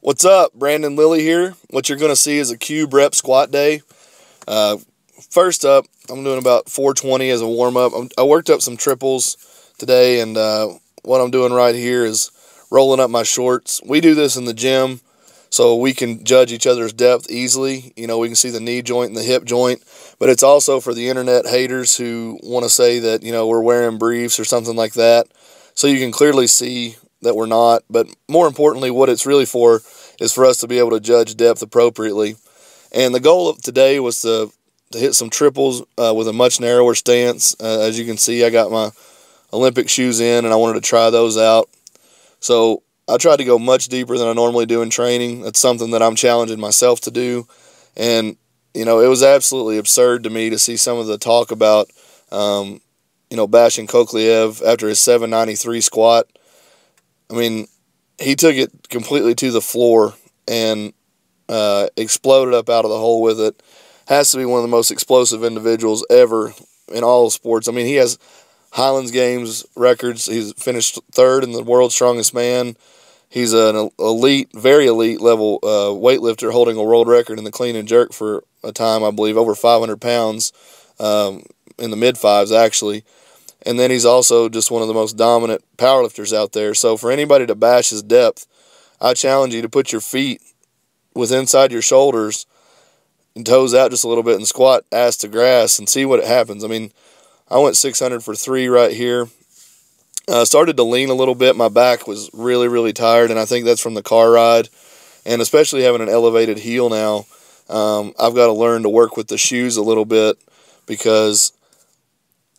What's up? Brandon Lilly here. What you're going to see is a cube rep squat day. First up, I'm doing about 420 as a warm-up. I worked up some triples today, and what I'm doing right here is rolling up my shorts. We do this in the gym so we can judge each other's depth easily. You know, we can see the knee joint and the hip joint, but it's also for the internet haters who want to say that, you know, we're wearing briefs or something like that. So you can clearly see that we're not, but more importantly, what it's really for is for us to be able to judge depth appropriately. And the goal of today was to hit some triples with a much narrower stance. As you can see, I got my Olympic shoes in, and I wanted to try those out. So I tried to go much deeper than I normally do in training. That's something that I'm challenging myself to do. And, you know, it was absolutely absurd to me to see some of the talk about, bashing Kokliev after his 793 squat. I mean, he took it completely to the floor and exploded up out of the hole with it. Has to be one of the most explosive individuals ever in all sports. I mean, he has Highlands Games records. He's finished third in the world's strongest man. He's an elite, very elite level weightlifter, holding a world record in the clean and jerk for a time, I believe, over 500 pounds, in the mid-fives, actually. And then he's also just one of the most dominant powerlifters out there. So for anybody to bash his depth, I challenge you to put your feet with inside your shoulders and toes out just a little bit and squat ass to grass and see what happens. I mean, I went 600 for 3 right here. Started to lean a little bit. My back was really, really tired, and I think that's from the car ride. And especially having an elevated heel now, I've got to learn to work with the shoes a little bit because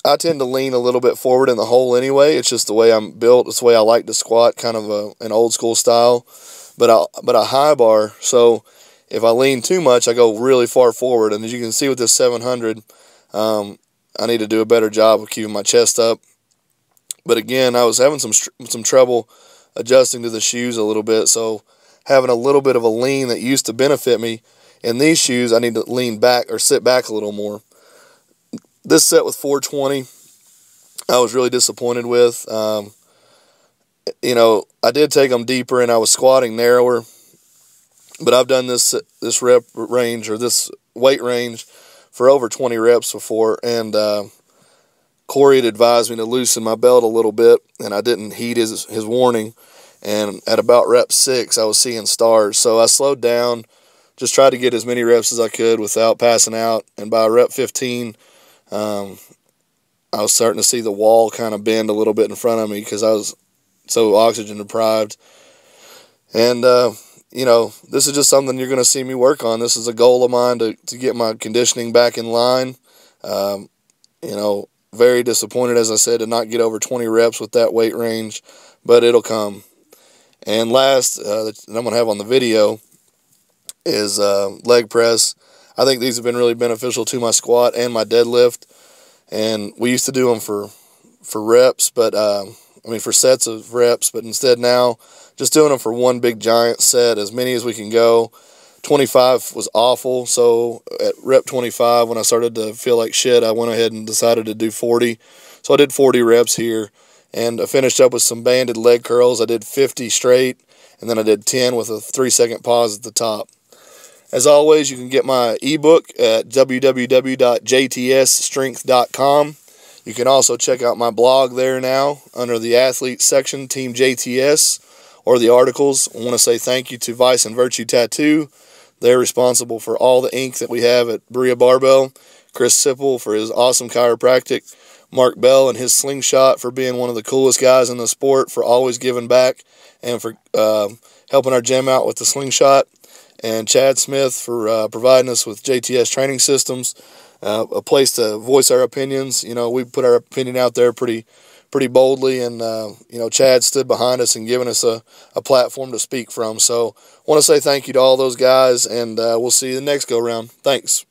I tend to lean a little bit forward in the hole anyway. It's just the way I'm built. It's the way I like to squat, kind of an old school style. But a high bar, so if I lean too much, I go really far forward. And as you can see with this 700, I need to do a better job of keeping my chest up. But again, I was having some trouble adjusting to the shoes a little bit. So having a little bit of a lean that used to benefit me in these shoes, I need to lean back or sit back a little more. This set with 420, I was really disappointed with. I did take them deeper, and I was squatting narrower. But I've done this rep range or this weight range for over 20 reps before, and Corey had advised me to loosen my belt a little bit, and I didn't heed his warning. And at about rep 6, I was seeing stars. So I slowed down, just tried to get as many reps as I could without passing out. And by rep 15, I was starting to see the wall kind of bend a little bit in front of me because I was so oxygen deprived. And, this is just something you're going to see me work on. This is a goal of mine to get my conditioning back in line. Very disappointed, as I said, to not get over 20 reps with that weight range, but it'll come. And last, that I'm going to have on the video is leg press. I think these have been really beneficial to my squat and my deadlift. And we used to do them for reps, but for sets of reps, but instead now just doing them for one big giant set, as many as we can go. 25 was awful, so at rep 25, when I started to feel like shit, I went ahead and decided to do 40. So I did 40 reps here, and I finished up with some banded leg curls. I did 50 straight, and then I did 10 with a 3-second pause at the top. As always, you can get my ebook at www.jtsstrength.com. You can also check out my blog there now under the athletes section, Team JTS, or the articles. I want to say thank you to Vice and Virtue Tattoo. They're responsible for all the ink that we have at Berea Barbell. Chris Sipple for his awesome chiropractic. Mark Bell and his slingshot for being one of the coolest guys in the sport, for always giving back and for helping our gym out with the slingshot. And Chad Smith for providing us with JTS training systems, a place to voice our opinions. We put our opinion out there pretty boldly, and Chad stood behind us and given us a platform to speak from. So I want to say thank you to all those guys, and we'll see you the next go-round. Thanks.